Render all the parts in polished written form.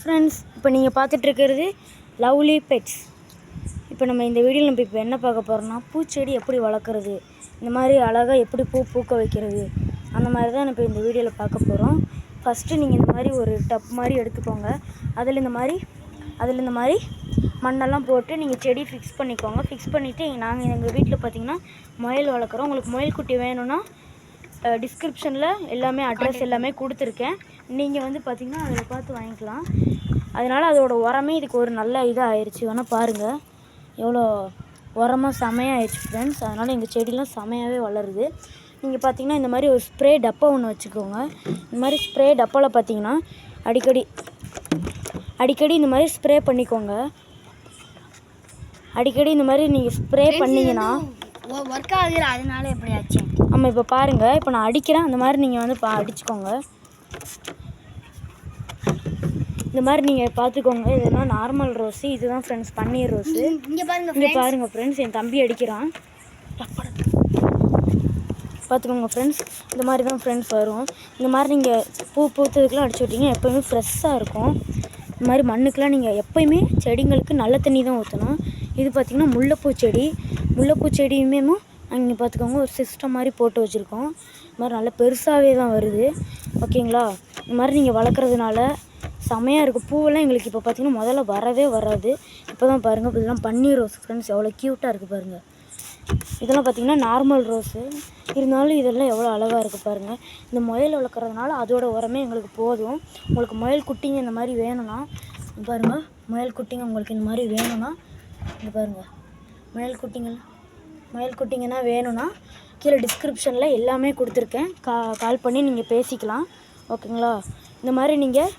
Friends, இப்போ நீங்கள் பார்த்துட்ருக்கிறது lovely pets. இப்போ நம்ம இந்த வீடியோவில் இப்போ என்ன பார்க்க போகிறோம்னா, பூச்செடி எப்படி வளர்க்குறது, இந்த மாதிரி அழகாக எப்படி பூ பூக்க வைக்கிறது, அந்த மாதிரி தான் இப்போ இந்த வீடியோவில் பார்க்க போகிறோம். ஃபஸ்ட்டு நீங்கள் இந்த மாதிரி ஒரு டப் மாதிரி எடுத்துக்கோங்க. அதில் இந்த மாதிரி மண்ணெல்லாம் போட்டு நீங்கள் செடி ஃபிக்ஸ் பண்ணிக்கோங்க. ஃபிக்ஸ் பண்ணிவிட்டு நாங்கள் எங்கள் வீட்டில் பார்த்திங்கன்னா முயல் வளர்க்குறோம். உங்களுக்கு முயல் குட்டி வேணும்னா டிஸ்கிரிப்ஷனில் எல்லாமே அட்ரஸ் எல்லாமே கொடுத்துருக்கேன். நீங்கள் வந்து பார்த்திங்கன்னா அதில் பார்த்து வாங்கிக்கலாம். அதனால் அதோட உரமே இதுக்கு ஒரு நல்ல இதாக ஆயிடுச்சு. வேணால் பாருங்கள் எவ்வளோ உரமாக செமையாக ஆயிடுச்சு ஃப்ரெண்ட்ஸ். அதனால் எங்கள் செடிலாம் செமையாகவே வளருது. நீங்கள் பார்த்திங்கன்னா இந்த மாதிரி ஒரு ஸ்ப்ரே டப்பா ஒன்று வச்சுக்கோங்க. இந்த மாதிரி ஸ்ப்ரே டப்பாவில் பார்த்திங்கன்னா அடிக்கடி இந்த மாதிரி ஸ்ப்ரே பண்ணிக்கோங்க. அடிக்கடி இந்த மாதிரி நீங்கள் ஸ்ப்ரே பண்ணிங்கன்னா ஒர்க் ஆகுது. அதனால எப்படி ஆச்சு? ஆமாம், இப்போ பாருங்கள், இப்போ நான் அடிக்கிறேன். அந்த மாதிரி நீங்கள் வந்து அடிச்சுக்கோங்க. இந்த மாதிரி நீங்கள் பார்த்துக்கோங்க. இதெல்லாம் நார்மல் ரோஸு, இதுதான் ஃப்ரெண்ட்ஸ் பன்னீர் ரோஸு. இங்கே பாருங்கள் ஃப்ரெண்ட்ஸ், என் தம்பி அடிக்கிறான். பார்த்துக்கோங்க ஃப்ரெண்ட்ஸ், இந்த மாதிரி தான் ஃப்ரெண்ட்ஸ் வரும். இந்த மாதிரி நீங்கள் பூத்ததுக்கெலாம் அடிச்சு விட்டிங்கன்னா எப்போயுமே ஃப்ரெஷ்ஷாக இருக்கும். இந்த மாதிரி மண்ணுக்கெலாம் நீங்கள் எப்போயுமே செடிங்களுக்கு நல்ல தண்ணி தான் ஊற்றணும். இது பார்த்திங்கன்னா முல்லைப்பூ செடியுமே அங்கே பார்த்துக்கோங்க, ஒரு சிஸ்டம் மாதிரி போட்டு வச்சுருக்கோம். இந்த மாதிரி நல்லா பெருசாகவே தான் வருது. ஓகேங்களா? இந்த மாதிரி நீங்கள் வளர்க்குறதுனால செமையாக இருக்குது. பூவெல்லாம் எங்களுக்கு இப்போ பார்த்திங்கன்னா முதல்ல வரவே வராது. இப்போ தான் பாருங்கள், இதெல்லாம் பன்னீர் ரோஸ் ஃப்ரெண்ட்ஸ், எவ்வளோ க்யூட்டாக இருக்குது பாருங்கள். இதெல்லாம் பார்த்திங்கன்னா நார்மல் ரோஸு, இருந்தாலும் இதெல்லாம் எவ்வளோ அழகாக இருக்குது பாருங்கள். இந்த முயல் வளர்க்குறதுனால அதோட உரமே எங்களுக்கு போதும். உங்களுக்கு முயல் குட்டிங்க இந்த மாதிரி வேணும்னா பாருங்கள், முயல் குட்டிங்க உங்களுக்கு இந்த மாதிரி வேணும்னா இங்கே பாருங்கள், முயல் குட்டிங்கன்னா வேணும்னா கீழே டிஸ்கிரிப்ஷனில் எல்லாமே கொடுத்துருக்கேன். கால் பண்ணி நீங்கள் பேசிக்கலாம். ஓகேங்களா? இந்த மாதிரி நீங்கள்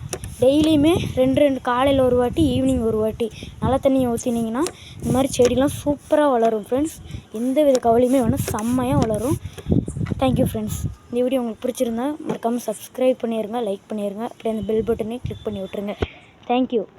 டெய்லியுமே ரெண்டு காலையில் ஒரு வாட்டி, ஈவினிங் ஒரு வாட்டி நல்ல தண்ணியை ஊற்றினீங்கன்னா இந்த மாதிரி செடிலாம் சூப்பராக வளரும் ஃப்ரெண்ட்ஸ். எந்த வித கவலையுமே வேணும், செம்மையாக வளரும். Thank you friends. இந்த வீடியோ உங்களுக்கு பிடிச்சிருந்தா மறக்காமல் சப்ஸ்கிரைப் பண்ணிடுங்க, லைக் பண்ணிடுங்க. அப்படியே அந்த பெல் பட்டனே கிளிக் பண்ணி விட்ருங்க. தேங்க்யூ.